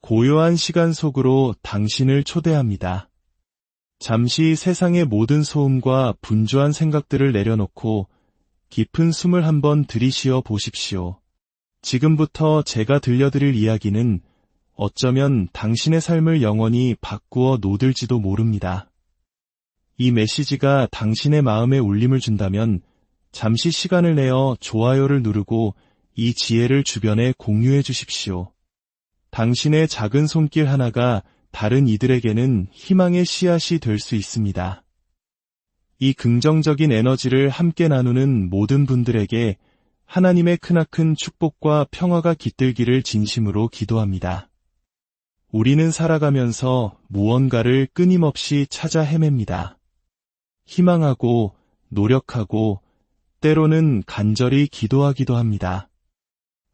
고요한 시간 속으로 당신을 초대합니다. 잠시 세상의 모든 소음과 분주한 생각들을 내려놓고 깊은 숨을 한번 들이쉬어 보십시오. 지금부터 제가 들려드릴 이야기는 어쩌면 당신의 삶을 영원히 바꾸어 놓을지도 모릅니다. 이 메시지가 당신의 마음에 울림을 준다면 잠시 시간을 내어 좋아요를 누르고 이 지혜를 주변에 공유해 주십시오. 당신의 작은 손길 하나가 다른 이들에게는 희망의 씨앗이 될 수 있습니다. 이 긍정적인 에너지를 함께 나누는 모든 분들에게 하나님의 크나큰 축복과 평화가 깃들기를 진심으로 기도합니다. 우리는 살아가면서 무언가를 끊임없이 찾아 헤맵니다. 희망하고 노력하고 때로는 간절히 기도하기도 합니다.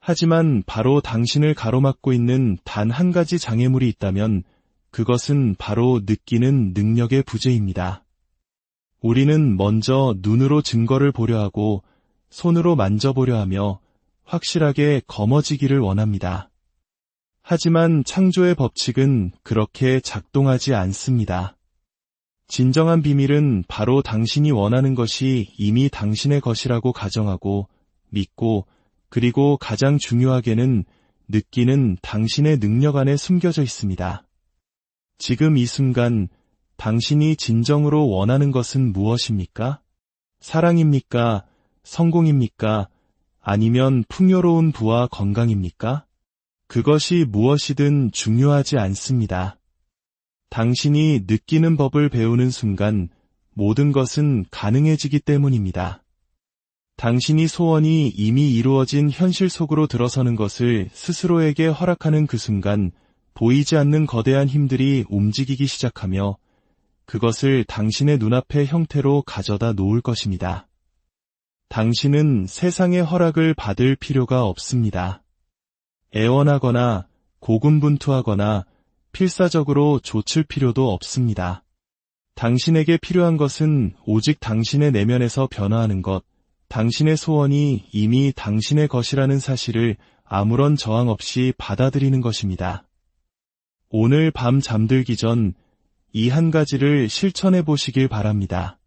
하지만 바로 당신을 가로막고 있는 단 한 가지 장애물이 있다면 그것은 바로 느끼는 능력의 부재입니다. 우리는 먼저 눈으로 증거를 보려 하고 손으로 만져보려 하며 확실하게 거머쥐기를 원합니다. 하지만 창조의 법칙은 그렇게 작동하지 않습니다. 진정한 비밀은 바로 당신이 원하는 것이 이미 당신의 것이라고 가정하고 믿고 그리고 가장 중요하게는 느끼는 당신의 능력 안에 숨겨져 있습니다. 지금 이 순간 당신이 진정으로 원하는 것은 무엇입니까? 사랑입니까? 성공입니까? 아니면 풍요로운 부와 건강입니까? 그것이 무엇이든 중요하지 않습니다. 당신이 느끼는 법을 배우는 순간 모든 것은 가능해지기 때문입니다. 당신이 소원이 이미 이루어진 현실 속으로 들어서는 것을 스스로에게 허락하는 그 순간 보이지 않는 거대한 힘들이 움직이기 시작하며 그것을 당신의 눈앞의 형태로 가져다 놓을 것입니다. 당신은 세상의 허락을 받을 필요가 없습니다. 애원하거나 고군분투하거나 필사적으로 좇을 필요도 없습니다. 당신에게 필요한 것은 오직 당신의 내면에서 변화하는 것, 당신의 소원이 이미 당신의 것이라는 사실을 아무런 저항 없이 받아들이는 것입니다. 오늘 밤 잠들기 전 이 한 가지를 실천해 보시길 바랍니다.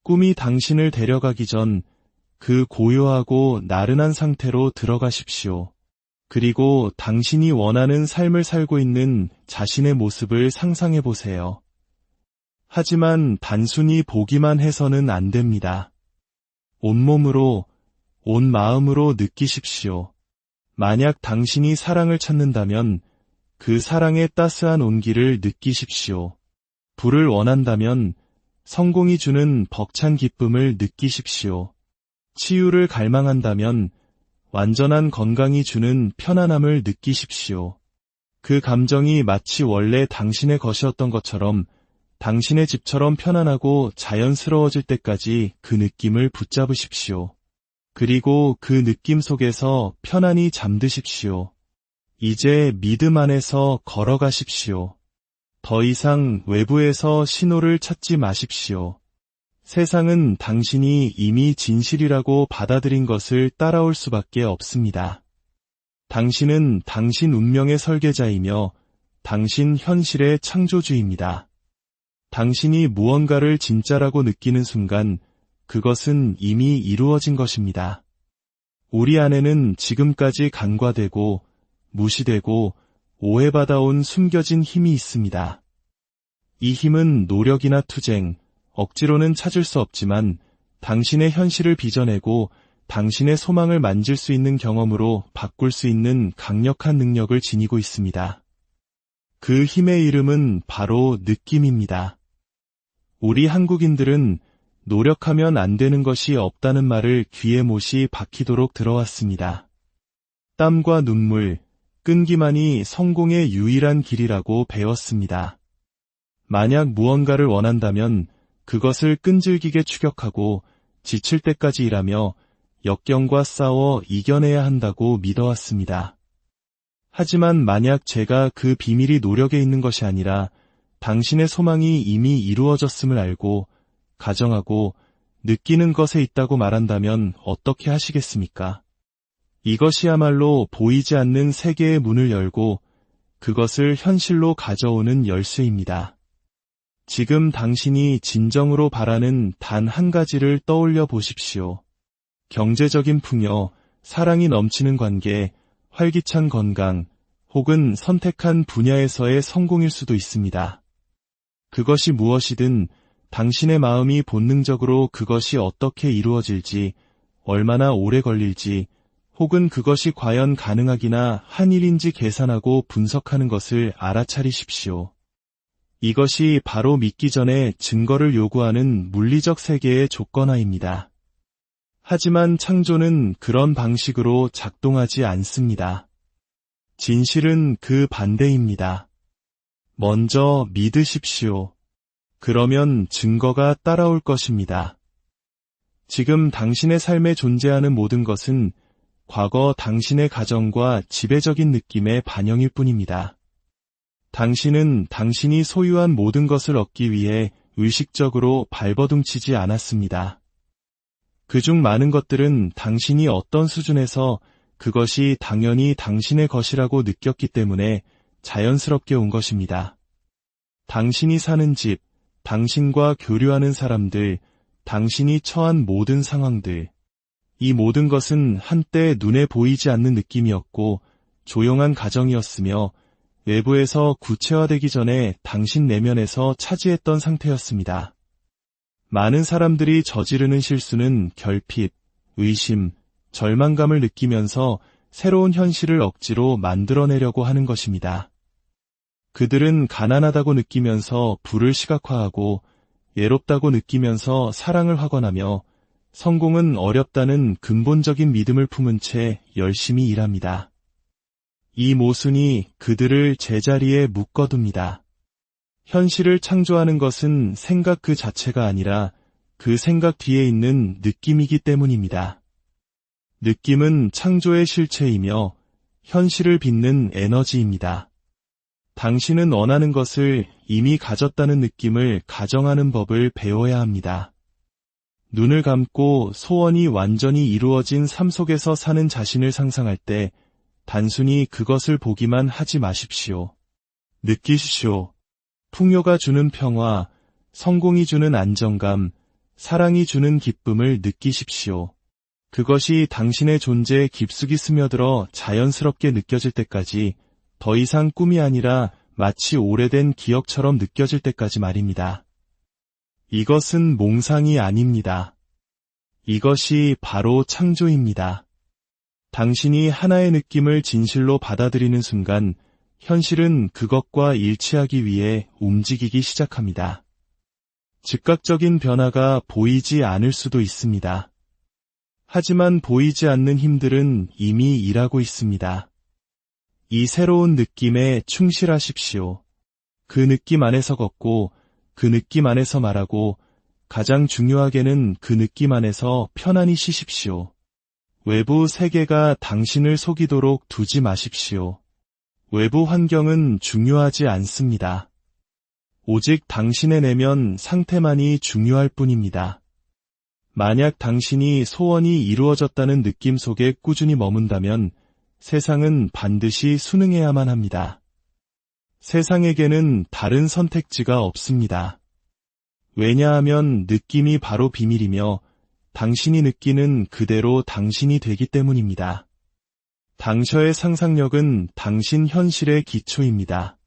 꿈이 당신을 데려가기 전 그 고요하고 나른한 상태로 들어가십시오. 그리고 당신이 원하는 삶을 살고 있는 자신의 모습을 상상해 보세요. 하지만 단순히 보기만 해서는 안 됩니다. 온몸으로, 온 마음으로 느끼십시오. 만약 당신이 사랑을 찾는다면 그 사랑의 따스한 온기를 느끼십시오. 불을 원한다면 성공이 주는 벅찬 기쁨을 느끼십시오. 치유를 갈망한다면 완전한 건강이 주는 편안함을 느끼십시오. 그 감정이 마치 원래 당신의 것이었던 것처럼 당신의 집처럼 편안하고 자연스러워질 때까지 그 느낌을 붙잡으십시오. 그리고 그 느낌 속에서 편안히 잠드십시오. 이제 믿음 안에서 걸어가십시오. 더 이상 외부에서 신호를 찾지 마십시오. 세상은 당신이 이미 진실이라고 받아들인 것을 따라올 수밖에 없습니다. 당신은 당신 운명의 설계자이며 당신 현실의 창조주입니다. 당신이 무언가를 진짜라고 느끼는 순간 그것은 이미 이루어진 것입니다. 우리 안에는 지금까지 간과되고 무시되고 오해받아온 숨겨진 힘이 있습니다. 이 힘은 노력이나 투쟁, 억지로는 찾을 수 없지만 당신의 현실을 빚어내고 당신의 소망을 만질 수 있는 경험으로 바꿀 수 있는 강력한 능력을 지니고 있습니다. 그 힘의 이름은 바로 느낌입니다. 우리 한국인들은 노력하면 안 되는 것이 없다는 말을 귀에 못이 박히도록 들어왔습니다. 땀과 눈물, 끈기만이 성공의 유일한 길이라고 배웠습니다. 만약 무언가를 원한다면 그것을 끈질기게 추격하고 지칠 때까지 일하며 역경과 싸워 이겨내야 한다고 믿어왔습니다. 하지만 만약 제가 그 비밀이 노력에 있는 것이 아니라 당신의 소망이 이미 이루어졌음을 알고 가정하고 느끼는 것에 있다고 말한다면 어떻게 하시겠습니까? 이것이야말로 보이지 않는 세계의 문을 열고 그것을 현실로 가져오는 열쇠입니다. 지금 당신이 진정으로 바라는 단 한 가지를 떠올려 보십시오. 경제적인 풍요, 사랑이 넘치는 관계, 활기찬 건강, 혹은 선택한 분야에서의 성공일 수도 있습니다. 그것이 무엇이든 당신의 마음이 본능적으로 그것이 어떻게 이루어질지, 얼마나 오래 걸릴지, 혹은 그것이 과연 가능하기나 한 일인지 계산하고 분석하는 것을 알아차리십시오. 이것이 바로 믿기 전에 증거를 요구하는 물리적 세계의 조건화입니다. 하지만 창조는 그런 방식으로 작동하지 않습니다. 진실은 그 반대입니다. 먼저 믿으십시오. 그러면 증거가 따라올 것입니다. 지금 당신의 삶에 존재하는 모든 것은 과거 당신의 가정과 지배적인 느낌의 반영일 뿐입니다. 당신은 당신이 소유한 모든 것을 얻기 위해 의식적으로 발버둥치지 않았습니다. 그중 많은 것들은 당신이 어떤 수준에서 그것이 당연히 당신의 것이라고 느꼈기 때문에 자연스럽게 온 것입니다. 당신이 사는 집, 당신과 교류하는 사람들, 당신이 처한 모든 상황들, 이 모든 것은 한때 눈에 보이지 않는 느낌이었고 조용한 가정이었으며 외부에서 구체화되기 전에 당신 내면에서 차지했던 상태였습니다. 많은 사람들이 저지르는 실수는 결핍, 의심, 절망감을 느끼면서 새로운 현실을 억지로 만들어내려고 하는 것입니다. 그들은 가난하다고 느끼면서 부를 시각화하고 외롭다고 느끼면서 사랑을 확언하며 성공은 어렵다는 근본적인 믿음을 품은 채 열심히 일합니다. 이 모순이 그들을 제자리에 묶어둡니다. 현실을 창조하는 것은 생각 그 자체가 아니라 그 생각 뒤에 있는 느낌이기 때문입니다. 느낌은 창조의 실체이며 현실을 빚는 에너지입니다. 당신은 원하는 것을 이미 가졌다는 느낌을 가정하는 법을 배워야 합니다. 눈을 감고 소원이 완전히 이루어진 삶 속에서 사는 자신을 상상할 때 단순히 그것을 보기만 하지 마십시오. 느끼십시오. 풍요가 주는 평화, 성공이 주는 안정감, 사랑이 주는 기쁨을 느끼십시오. 그것이 당신의 존재에 깊숙이 스며들어 자연스럽게 느껴질 때까지, 더 이상 꿈이 아니라 마치 오래된 기억처럼 느껴질 때까지 말입니다. 이것은 몽상이 아닙니다. 이것이 바로 창조입니다. 당신이 하나의 느낌을 진실로 받아들이는 순간 현실은 그것과 일치하기 위해 움직이기 시작합니다. 즉각적인 변화가 보이지 않을 수도 있습니다. 하지만 보이지 않는 힘들은 이미 일하고 있습니다. 이 새로운 느낌에 충실하십시오. 그 느낌 안에서 걷고 그 느낌 안에서 말하고 가장 중요하게는 그 느낌 안에서 편안히 쉬십시오. 외부 세계가 당신을 속이도록 두지 마십시오. 외부 환경은 중요하지 않습니다. 오직 당신의 내면 상태만이 중요할 뿐입니다. 만약 당신이 소원이 이루어졌다는 느낌 속에 꾸준히 머문다면 세상은 반드시 순응해야만 합니다. 세상에게는 다른 선택지가 없습니다. 왜냐하면 느낌이 바로 비밀이며 당신이 느끼는 그대로 당신이 되기 때문입니다. 당셔의 상상력은 당신 현실의 기초입니다.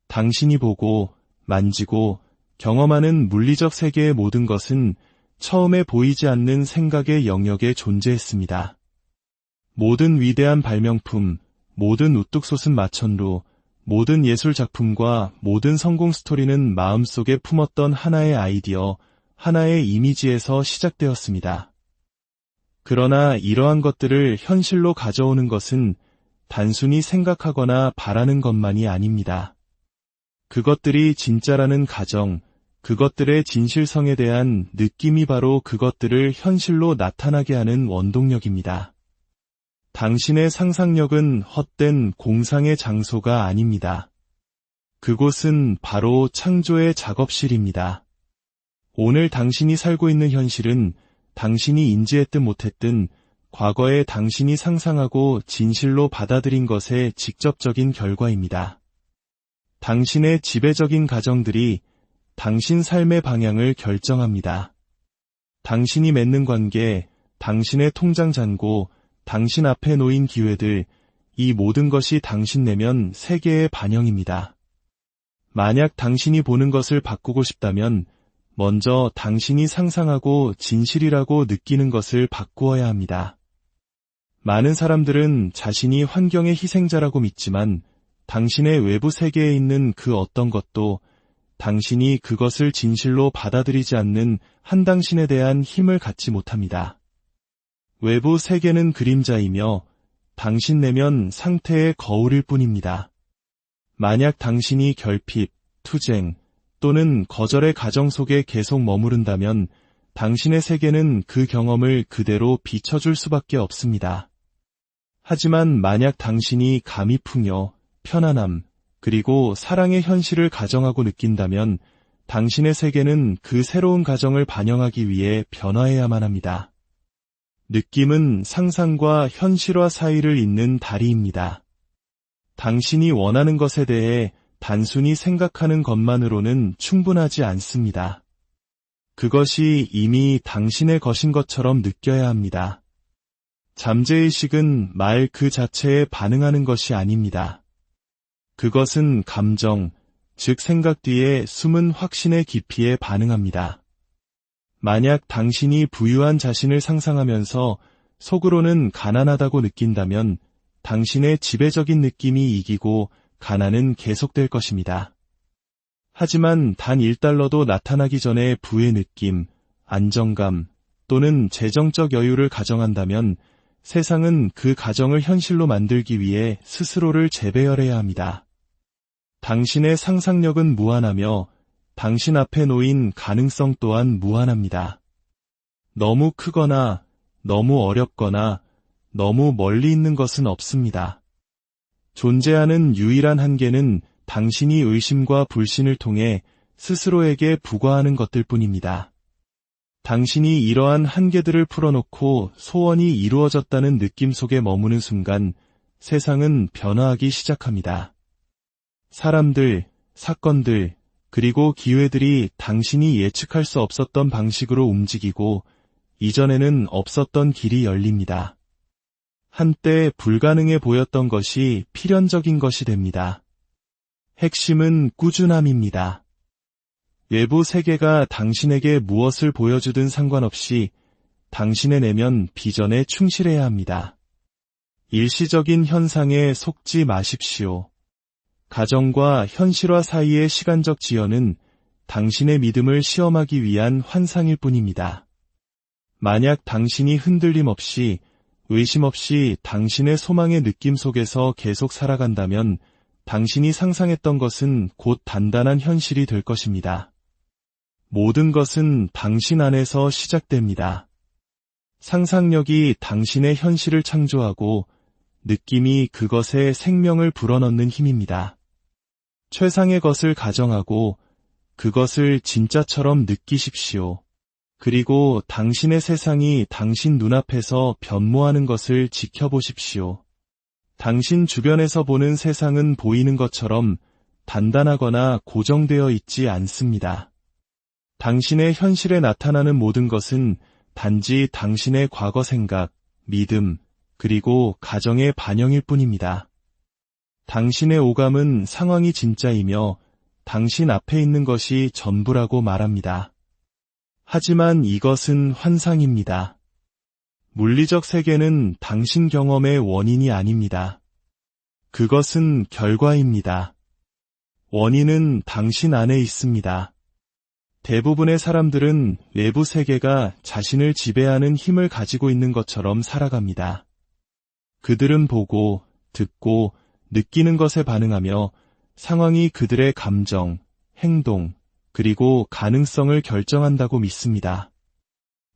당신이 보고, 만지고, 경험하는 물리적 세계의 모든 것은 처음에 보이지 않는 생각의 영역에 존재했습니다. 모든 위대한 발명품, 모든 우뚝 솟은 마천루, 모든 예술 작품과 모든 성공 스토리는 마음속에 품었던 하나의 아이디어, 하나의 이미지에서 시작되었습니다. 그러나 이러한 것들을 현실로 가져오는 것은 단순히 생각하거나 바라는 것만이 아닙니다. 그것들이 진짜라는 가정, 그것들의 진실성에 대한 느낌이 바로 그것들을 현실로 나타나게 하는 원동력입니다. 당신의 상상력은 헛된 공상의 장소가 아닙니다. 그곳은 바로 창조의 작업실입니다. 오늘 당신이 살고 있는 현실은 당신이 인지했든 못했든 과거에 당신이 상상하고 진실로 받아들인 것의 직접적인 결과입니다. 당신의 지배적인 가정들이 당신 삶의 방향을 결정합니다. 당신이 맺는 관계, 당신의 통장 잔고, 당신 앞에 놓인 기회들, 이 모든 것이 당신 내면 세계의 반영입니다. 만약 당신이 보는 것을 바꾸고 싶다면 먼저 당신이 상상하고 진실이라고 느끼는 것을 바꾸어야 합니다. 많은 사람들은 자신이 환경의 희생자라고 믿지만 당신의 외부 세계에 있는 그 어떤 것도 당신이 그것을 진실로 받아들이지 않는 한 당신에 대한 힘을 갖지 못합니다. 외부 세계는 그림자이며 당신 내면 상태의 거울일 뿐입니다. 만약 당신이 결핍, 투쟁 또는 거절의 가정 속에 계속 머무른다면 당신의 세계는 그 경험을 그대로 비춰줄 수밖에 없습니다. 하지만 만약 당신이 감히 풍요, 편안함, 그리고 사랑의 현실을 가정하고 느낀다면 당신의 세계는 그 새로운 가정을 반영하기 위해 변화해야만 합니다. 느낌은 상상과 현실화 사이를 잇는 다리입니다. 당신이 원하는 것에 대해 단순히 생각하는 것만으로는 충분하지 않습니다. 그것이 이미 당신의 것인 것처럼 느껴야 합니다. 잠재의식은 말 그 자체에 반응하는 것이 아닙니다. 그것은 감정, 즉 생각 뒤에 숨은 확신의 깊이에 반응합니다. 만약 당신이 부유한 자신을 상상하면서 속으로는 가난하다고 느낀다면 당신의 지배적인 느낌이 이기고 가난은 계속될 것입니다. 하지만 단 1달러도 나타나기 전에 부의 느낌, 안정감 또는 재정적 여유를 가정한다면 세상은 그 가정을 현실로 만들기 위해 스스로를 재배열해야 합니다. 당신의 상상력은 무한하며 당신 앞에 놓인 가능성 또한 무한합니다. 너무 크거나 너무 어렵거나 너무 멀리 있는 것은 없습니다. 존재하는 유일한 한계는 당신이 의심과 불신을 통해 스스로에게 부과하는 것들 뿐입니다. 당신이 이러한 한계들을 풀어놓고 소원이 이루어졌다는 느낌 속에 머무는 순간 세상은 변화하기 시작합니다. 사람들, 사건들, 그리고 기회들이 당신이 예측할 수 없었던 방식으로 움직이고 이전에는 없었던 길이 열립니다. 한때 불가능해 보였던 것이 필연적인 것이 됩니다. 핵심은 꾸준함입니다. 외부 세계가 당신에게 무엇을 보여주든 상관없이 당신의 내면 비전에 충실해야 합니다. 일시적인 현상에 속지 마십시오. 가정과 현실화 사이의 시간적 지연은 당신의 믿음을 시험하기 위한 환상일 뿐입니다. 만약 당신이 흔들림 없이, 의심 없이 당신의 소망의 느낌 속에서 계속 살아간다면 당신이 상상했던 것은 곧 단단한 현실이 될 것입니다. 모든 것은 당신 안에서 시작됩니다. 상상력이 당신의 현실을 창조하고 느낌이 그것에 생명을 불어넣는 힘입니다. 최상의 것을 가정하고 그것을 진짜처럼 느끼십시오. 그리고 당신의 세상이 당신 눈앞에서 변모하는 것을 지켜보십시오. 당신 주변에서 보는 세상은 보이는 것처럼 단단하거나 고정되어 있지 않습니다. 당신의 현실에 나타나는 모든 것은 단지 당신의 과거 생각, 믿음, 그리고 가정의 반영일 뿐입니다. 당신의 오감은 상황이 진짜이며 당신 앞에 있는 것이 전부라고 말합니다. 하지만 이것은 환상입니다. 물리적 세계는 당신 경험의 원인이 아닙니다. 그것은 결과입니다. 원인은 당신 안에 있습니다. 대부분의 사람들은 외부 세계가 자신을 지배하는 힘을 가지고 있는 것처럼 살아갑니다. 그들은 보고, 듣고, 느끼는 것에 반응하며 상황이 그들의 감정, 행동, 그리고 가능성을 결정한다고 믿습니다.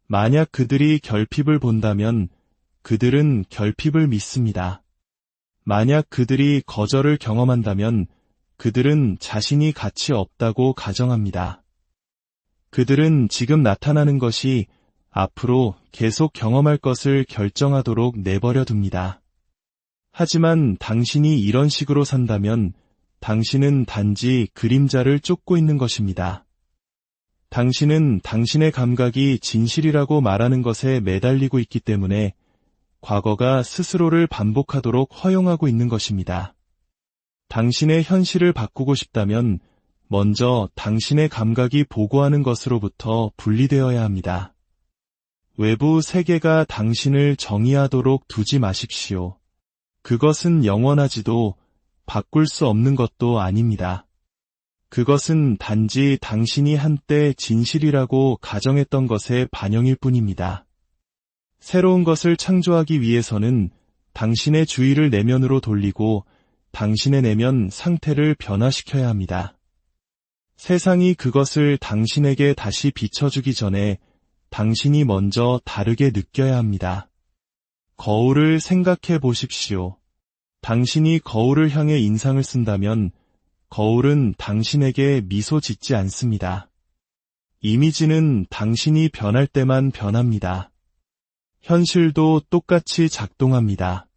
만약 그들이 결핍을 본다면 그들은 결핍을 믿습니다. 만약 그들이 거절을 경험한다면 그들은 자신이 가치 없다고 가정합니다. 그들은 지금 나타나는 것이 앞으로 계속 경험할 것을 결정하도록 내버려 둡니다. 하지만 당신이 이런 식으로 산다면 당신은 단지 그림자를 쫓고 있는 것입니다. 당신은 당신의 감각이 진실이라고 말하는 것에 매달리고 있기 때문에 과거가 스스로를 반복하도록 허용하고 있는 것입니다. 당신의 현실을 바꾸고 싶다면 먼저 당신의 감각이 보고하는 것으로부터 분리되어야 합니다. 외부 세계가 당신을 정의하도록 두지 마십시오. 그것은 영원하지도 바꿀 수 없는 것도 아닙니다. 그것은 단지 당신이 한때 진실이라고 가정했던 것의 반영일 뿐입니다. 새로운 것을 창조하기 위해서는 당신의 주의를 내면으로 돌리고 당신의 내면 상태를 변화시켜야 합니다. 세상이 그것을 당신에게 다시 비춰주기 전에 당신이 먼저 다르게 느껴야 합니다. 거울을 생각해 보십시오. 당신이 거울을 향해 인상을 쓴다면 거울은 당신에게 미소 짓지 않습니다. 이미지는 당신이 변할 때만 변합니다. 현실도 똑같이 작동합니다.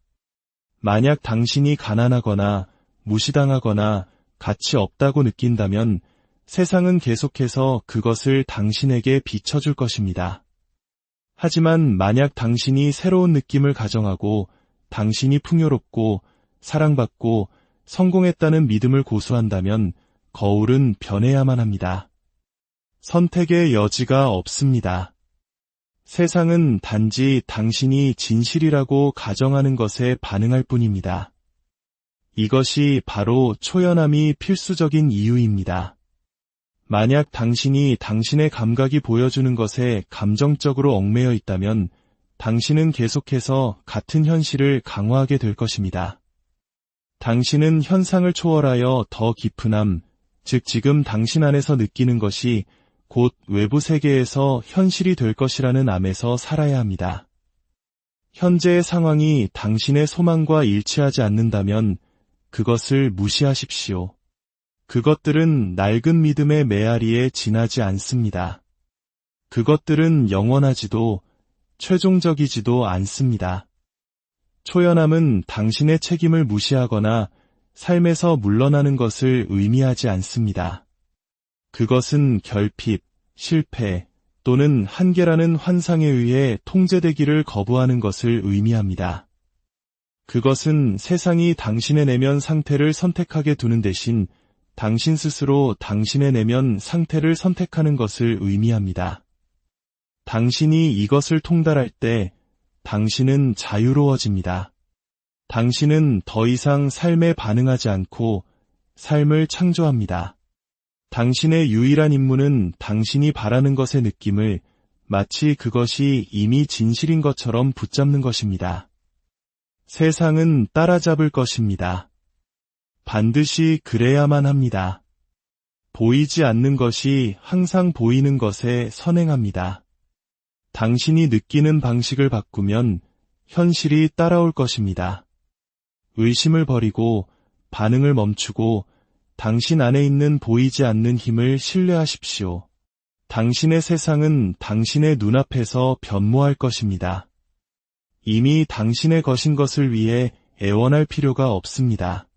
만약 당신이 가난하거나 무시당하거나 가치 없다고 느낀다면 세상은 계속해서 그것을 당신에게 비춰줄 것입니다. 하지만 만약 당신이 새로운 느낌을 가정하고 당신이 풍요롭고 사랑받고 성공했다는 믿음을 고수한다면 거울은 변해야만 합니다. 선택의 여지가 없습니다. 세상은 단지 당신이 진실이라고 가정하는 것에 반응할 뿐입니다. 이것이 바로 초연함이 필수적인 이유입니다. 만약 당신이 당신의 감각이 보여주는 것에 감정적으로 얽매여 있다면 당신은 계속해서 같은 현실을 강화하게 될 것입니다. 당신은 현상을 초월하여 더 깊은함, 즉 지금 당신 안에서 느끼는 것이 곧 외부 세계에서 현실이 될 것이라는 암에서 살아야 합니다. 현재의 상황이 당신의 소망과 일치하지 않는다면 그것을 무시하십시오. 그것들은 낡은 믿음의 메아리에 지나지 않습니다. 그것들은 영원하지도 최종적이지도 않습니다. 초연함은 당신의 책임을 무시하거나 삶에서 물러나는 것을 의미하지 않습니다. 그것은 결핍, 실패 또는 한계라는 환상에 의해 통제되기를 거부하는 것을 의미합니다. 그것은 세상이 당신의 내면 상태를 선택하게 두는 대신 당신 스스로 당신의 내면 상태를 선택하는 것을 의미합니다. 당신이 이것을 통달할 때 당신은 자유로워집니다. 당신은 더 이상 삶에 반응하지 않고 삶을 창조합니다. 당신의 유일한 임무는 당신이 바라는 것의 느낌을 마치 그것이 이미 진실인 것처럼 붙잡는 것입니다. 세상은 따라잡을 것입니다. 반드시 그래야만 합니다. 보이지 않는 것이 항상 보이는 것에 선행합니다. 당신이 느끼는 방식을 바꾸면 현실이 따라올 것입니다. 의심을 버리고 반응을 멈추고 당신 안에 있는 보이지 않는 힘을 신뢰하십시오. 당신의 세상은 당신의 눈앞에서 변모할 것입니다. 이미 당신의 것인 것을 위해 애원할 필요가 없습니다.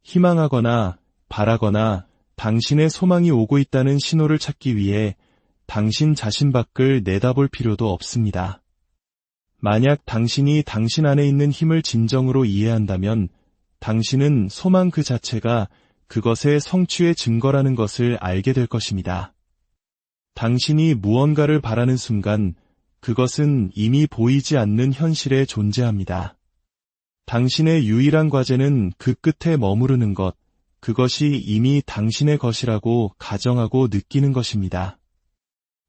희망하거나 바라거나 당신의 소망이 오고 있다는 신호를 찾기 위해 당신 자신 밖을 내다볼 필요도 없습니다. 만약 당신이 당신 안에 있는 힘을 진정으로 이해한다면 당신은 소망 그 자체가 그것의 성취의 증거라는 것을 알게 될 것입니다. 당신이 무언가를 바라는 순간 그것은 이미 보이지 않는 현실에 존재합니다. 당신의 유일한 과제는 그 끝에 머무르는 것, 그것이 이미 당신의 것이라고 가정하고 느끼는 것입니다.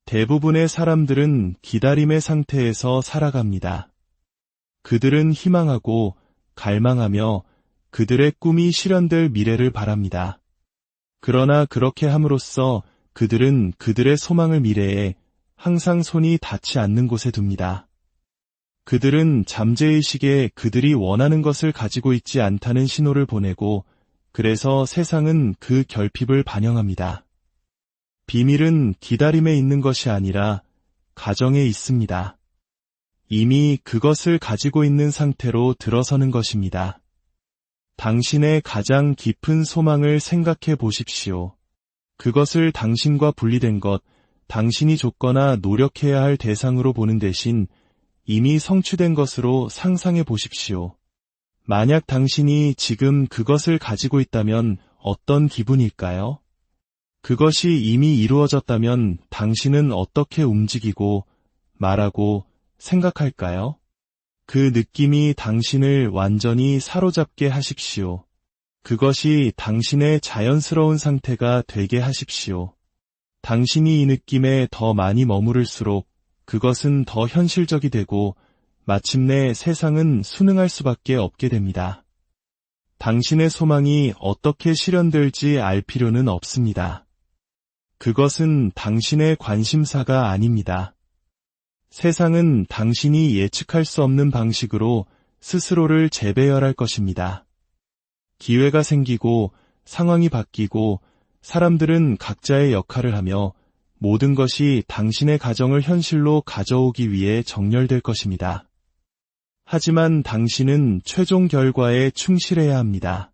대부분의 사람들은 기다림의 상태에서 살아갑니다. 그들은 희망하고 갈망하며 그들의 꿈이 실현될 미래를 바랍니다. 그러나 그렇게 함으로써 그들은 그들의 소망을 미래에 항상 손이 닿지 않는 곳에 둡니다. 그들은 잠재의식에 그들이 원하는 것을 가지고 있지 않다는 신호를 보내고 그래서 세상은 그 결핍을 반영합니다. 비밀은 기다림에 있는 것이 아니라 가정에 있습니다. 이미 그것을 가지고 있는 상태로 들어서는 것입니다. 당신의 가장 깊은 소망을 생각해 보십시오. 그것을 당신과 분리된 것, 당신이 줬거나 노력해야 할 대상으로 보는 대신 이미 성취된 것으로 상상해 보십시오. 만약 당신이 지금 그것을 가지고 있다면 어떤 기분일까요? 그것이 이미 이루어졌다면 당신은 어떻게 움직이고, 말하고, 생각할까요? 그 느낌이 당신을 완전히 사로잡게 하십시오. 그것이 당신의 자연스러운 상태가 되게 하십시오. 당신이 이 느낌에 더 많이 머무를수록 그것은 더 현실적이 되고 마침내 세상은 순응할 수밖에 없게 됩니다. 당신의 소망이 어떻게 실현될지 알 필요는 없습니다. 그것은 당신의 관심사가 아닙니다. 세상은 당신이 예측할 수 없는 방식으로 스스로를 재배열할 것입니다. 기회가 생기고 상황이 바뀌고 사람들은 각자의 역할을 하며 모든 것이 당신의 가정을 현실로 가져오기 위해 정렬될 것입니다. 하지만 당신은 최종 결과에 충실해야 합니다.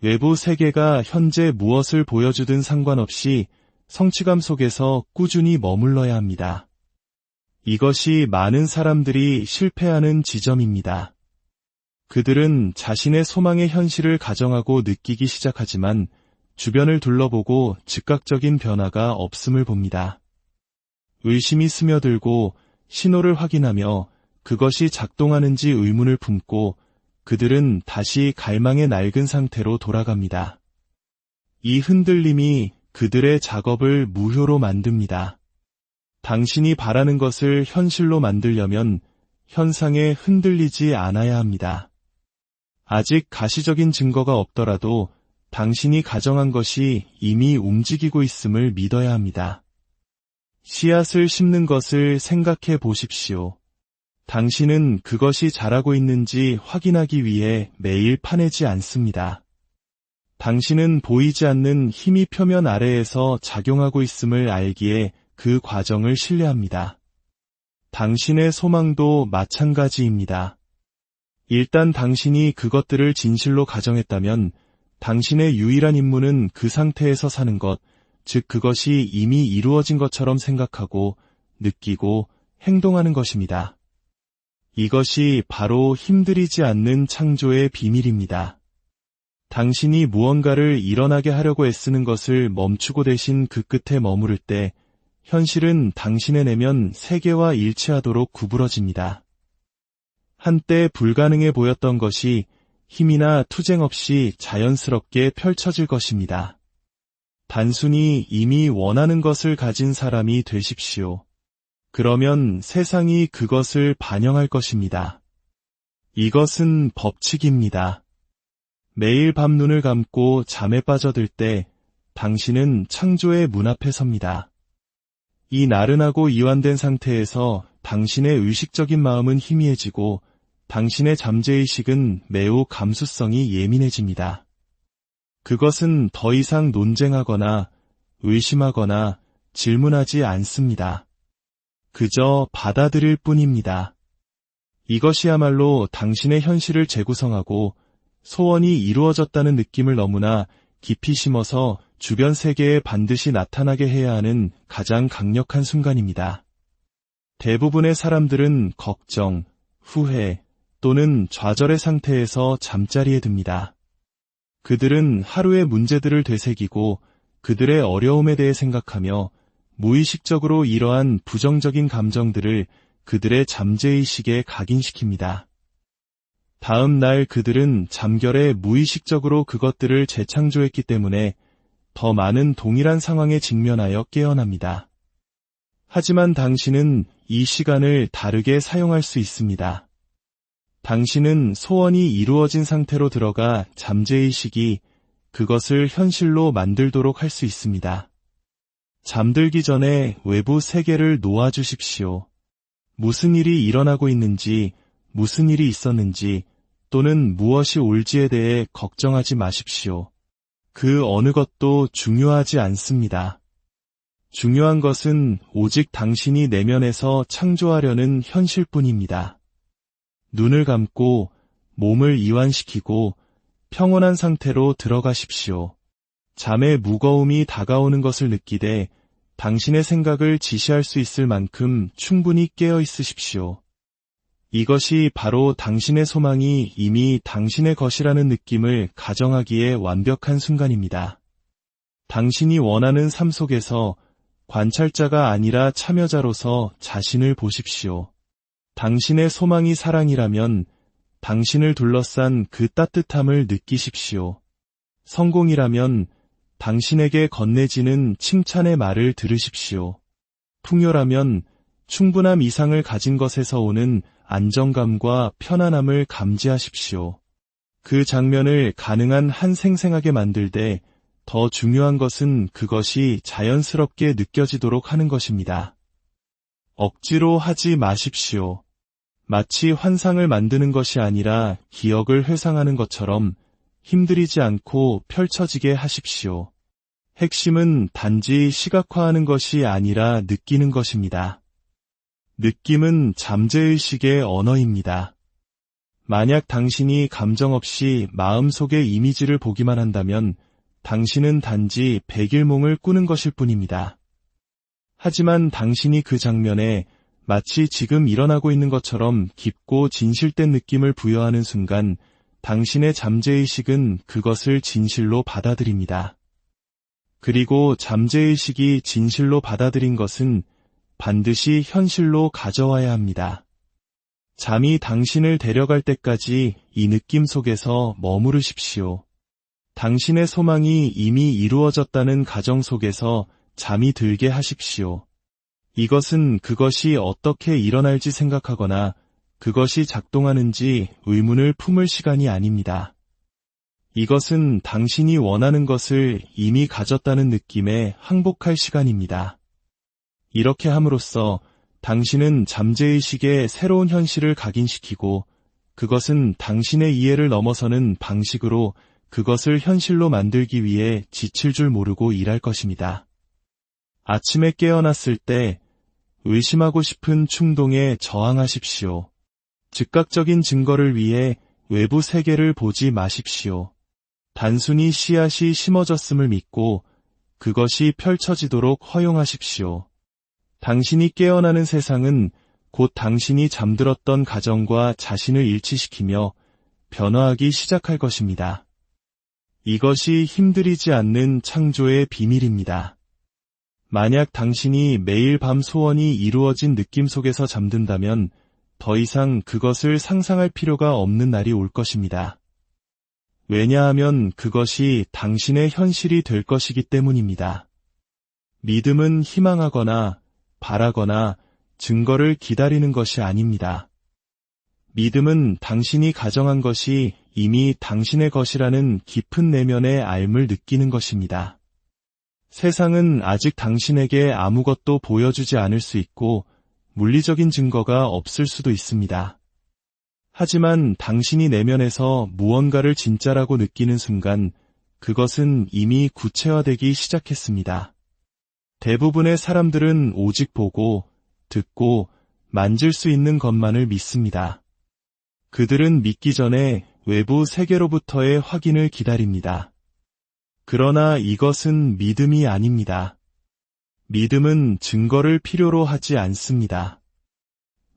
외부 세계가 현재 무엇을 보여주든 상관없이 성취감 속에서 꾸준히 머물러야 합니다. 이것이 많은 사람들이 실패하는 지점입니다. 그들은 자신의 소망의 현실을 가정하고 느끼기 시작하지만 주변을 둘러보고 즉각적인 변화가 없음을 봅니다. 의심이 스며들고 신호를 확인하며 그것이 작동하는지 의문을 품고 그들은 다시 갈망의 낡은 상태로 돌아갑니다. 이 흔들림이 그들의 작업을 무효로 만듭니다. 당신이 바라는 것을 현실로 만들려면 현상에 흔들리지 않아야 합니다. 아직 가시적인 증거가 없더라도 당신이 가정한 것이 이미 움직이고 있음을 믿어야 합니다. 씨앗을 심는 것을 생각해 보십시오. 당신은 그것이 자라고 있는지 확인하기 위해 매일 파내지 않습니다. 당신은 보이지 않는 힘이 표면 아래에서 작용하고 있음을 알기에 그 과정을 신뢰합니다. 당신의 소망도 마찬가지입니다. 일단 당신이 그것들을 진실로 가정했다면 당신의 유일한 임무는 그 상태에서 사는 것, 즉 그것이 이미 이루어진 것처럼 생각하고 느끼고 행동하는 것입니다. 이것이 바로 힘들이지 않는 창조의 비밀입니다. 당신이 무언가를 일어나게 하려고 애쓰는 것을 멈추고 대신 그 끝에 머무를 때 현실은 당신의 내면 세계와 일치하도록 구부러집니다. 한때 불가능해 보였던 것이 힘이나 투쟁 없이 자연스럽게 펼쳐질 것입니다. 단순히 이미 원하는 것을 가진 사람이 되십시오. 그러면 세상이 그것을 반영할 것입니다. 이것은 법칙입니다. 매일 밤 눈을 감고 잠에 빠져들 때 당신은 창조의 문 앞에 섭니다. 이 나른하고 이완된 상태에서 당신의 의식적인 마음은 희미해지고 당신의 잠재의식은 매우 감수성이 예민해집니다. 그것은 더 이상 논쟁하거나 의심하거나 질문하지 않습니다. 그저 받아들일 뿐입니다. 이것이야말로 당신의 현실을 재구성하고 소원이 이루어졌다는 느낌을 너무나 깊이 심어서 주변 세계에 반드시 나타나게 해야 하는 가장 강력한 순간입니다. 대부분의 사람들은 걱정, 후회 또는 좌절의 상태에서 잠자리에 듭니다. 그들은 하루의 문제들을 되새기고 그들의 어려움에 대해 생각하며 무의식적으로 이러한 부정적인 감정들을 그들의 잠재의식에 각인시킵니다. 다음 날 그들은 잠결에 무의식적으로 그것들을 재창조했기 때문에 더 많은 동일한 상황에 직면하여 깨어납니다. 하지만 당신은 이 시간을 다르게 사용할 수 있습니다. 당신은 소원이 이루어진 상태로 들어가 잠재의식이 그것을 현실로 만들도록 할 수 있습니다. 잠들기 전에 외부 세계를 놓아주십시오. 무슨 일이 일어나고 있는지, 무슨 일이 있었는지, 또는 무엇이 올지에 대해 걱정하지 마십시오. 그 어느 것도 중요하지 않습니다. 중요한 것은 오직 당신이 내면에서 창조하려는 현실뿐입니다. 눈을 감고 몸을 이완시키고 평온한 상태로 들어가십시오. 잠의 무거움이 다가오는 것을 느끼되 당신의 생각을 지시할 수 있을 만큼 충분히 깨어 있으십시오. 이것이 바로 당신의 소망이 이미 당신의 것이라는 느낌을 가정하기에 완벽한 순간입니다. 당신이 원하는 삶 속에서 관찰자가 아니라 참여자로서 자신을 보십시오. 당신의 소망이 사랑이라면 당신을 둘러싼 그 따뜻함을 느끼십시오. 성공이라면 당신에게 건네지는 칭찬의 말을 들으십시오. 풍요라면 충분함 이상을 가진 것에서 오는 안정감과 편안함을 감지하십시오. 그 장면을 가능한 한 생생하게 만들되 더 중요한 것은 그것이 자연스럽게 느껴지도록 하는 것입니다. 억지로 하지 마십시오. 마치 환상을 만드는 것이 아니라 기억을 회상하는 것처럼 힘들이지 않고 펼쳐지게 하십시오. 핵심은 단지 시각화하는 것이 아니라 느끼는 것입니다. 느낌은 잠재의식의 언어입니다. 만약 당신이 감정 없이 마음속의 이미지를 보기만 한다면 당신은 단지 백일몽을 꾸는 것일 뿐입니다. 하지만 당신이 그 장면에 마치 지금 일어나고 있는 것처럼 깊고 진실된 느낌을 부여하는 순간 당신의 잠재의식은 그것을 진실로 받아들입니다. 그리고 잠재의식이 진실로 받아들인 것은 반드시 현실로 가져와야 합니다. 잠이 당신을 데려갈 때까지 이 느낌 속에서 머무르십시오. 당신의 소망이 이미 이루어졌다는 가정 속에서 잠이 들게 하십시오. 이것은 그것이 어떻게 일어날지 생각하거나 그것이 작동하는지 의문을 품을 시간이 아닙니다. 이것은 당신이 원하는 것을 이미 가졌다는 느낌에 항복할 시간입니다. 이렇게 함으로써 당신은 잠재의식의 새로운 현실을 각인시키고 그것은 당신의 이해를 넘어서는 방식으로 그것을 현실로 만들기 위해 지칠 줄 모르고 일할 것입니다. 아침에 깨어났을 때 의심하고 싶은 충동에 저항하십시오. 즉각적인 증거를 위해 외부 세계를 보지 마십시오. 단순히 씨앗이 심어졌음을 믿고 그것이 펼쳐지도록 허용하십시오. 당신이 깨어나는 세상은 곧 당신이 잠들었던 가정과 자신을 일치시키며 변화하기 시작할 것입니다. 이것이 힘들이지 않는 창조의 비밀입니다. 만약 당신이 매일 밤 소원이 이루어진 느낌 속에서 잠든다면 더 이상 그것을 상상할 필요가 없는 날이 올 것입니다. 왜냐하면 그것이 당신의 현실이 될 것이기 때문입니다. 믿음은 희망하거나 바라거나 증거를 기다리는 것이 아닙니다. 믿음은 당신이 가정한 것이 이미 당신의 것이라는 깊은 내면의 알을 느끼는 것입니다. 세상은 아직 당신에게 아무것도 보여주지 않을 수 있고 물리적인 증거가 없을 수도 있습니다. 하지만 당신이 내면에서 무언가를 진짜라고 느끼는 순간 그것은 이미 구체화되기 시작했습니다. 대부분의 사람들은 오직 보고, 듣고, 만질 수 있는 것만을 믿습니다. 그들은 믿기 전에 외부 세계로부터의 확인을 기다립니다. 그러나 이것은 믿음이 아닙니다. 믿음은 증거를 필요로 하지 않습니다.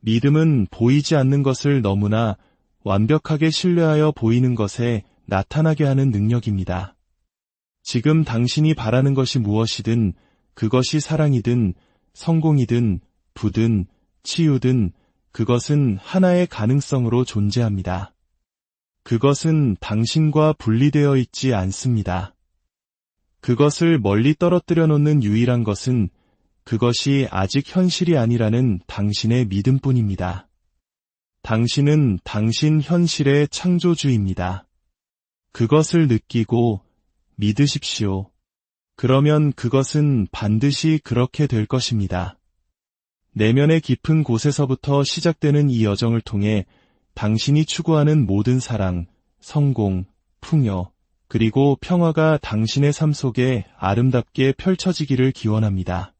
믿음은 보이지 않는 것을 너무나 완벽하게 신뢰하여 보이는 것에 나타나게 하는 능력입니다. 지금 당신이 바라는 것이 무엇이든 그것이 사랑이든 성공이든 부든 치유든 그것은 하나의 가능성으로 존재합니다. 그것은 당신과 분리되어 있지 않습니다. 그것을 멀리 떨어뜨려 놓는 유일한 것은 그것이 아직 현실이 아니라는 당신의 믿음뿐입니다. 당신은 당신 현실의 창조주입니다. 그것을 느끼고 믿으십시오. 그러면 그것은 반드시 그렇게 될 것입니다. 내면의 깊은 곳에서부터 시작되는 이 여정을 통해 당신이 추구하는 모든 사랑, 성공, 풍요, 그리고 평화가 당신의 삶 속에 아름답게 펼쳐지기를 기원합니다.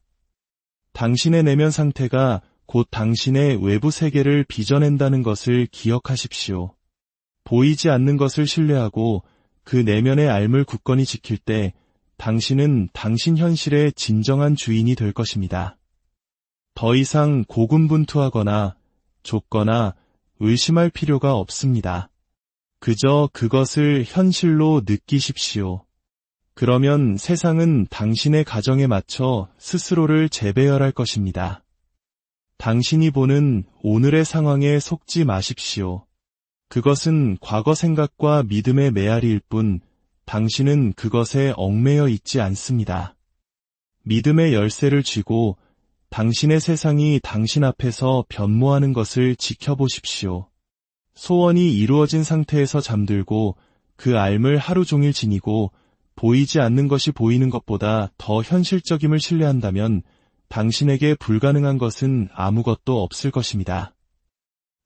당신의 내면 상태가 곧 당신의 외부 세계를 빚어낸다는 것을 기억하십시오. 보이지 않는 것을 신뢰하고 그 내면의 삶을 굳건히 지킬 때 당신은 당신 현실의 진정한 주인이 될 것입니다. 더 이상 고군분투하거나 좁거나 의심할 필요가 없습니다. 그저 그것을 현실로 느끼십시오. 그러면 세상은 당신의 가정에 맞춰 스스로를 재배열할 것입니다. 당신이 보는 오늘의 상황에 속지 마십시오. 그것은 과거 생각과 믿음의 메아리일 뿐 당신은 그것에 얽매여 있지 않습니다. 믿음의 열쇠를 쥐고 당신의 세상이 당신 앞에서 변모하는 것을 지켜보십시오. 소원이 이루어진 상태에서 잠들고 그 삶을 하루 종일 지니고 보이지 않는 것이 보이는 것보다 더 현실적임을 신뢰한다면 당신에게 불가능한 것은 아무것도 없을 것입니다.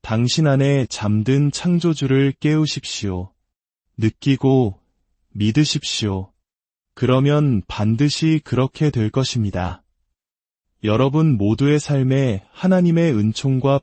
당신 안에 잠든 창조주를 깨우십시오. 느끼고 믿으십시오. 그러면 반드시 그렇게 될 것입니다. 여러분 모두의 삶에 하나님의 은총과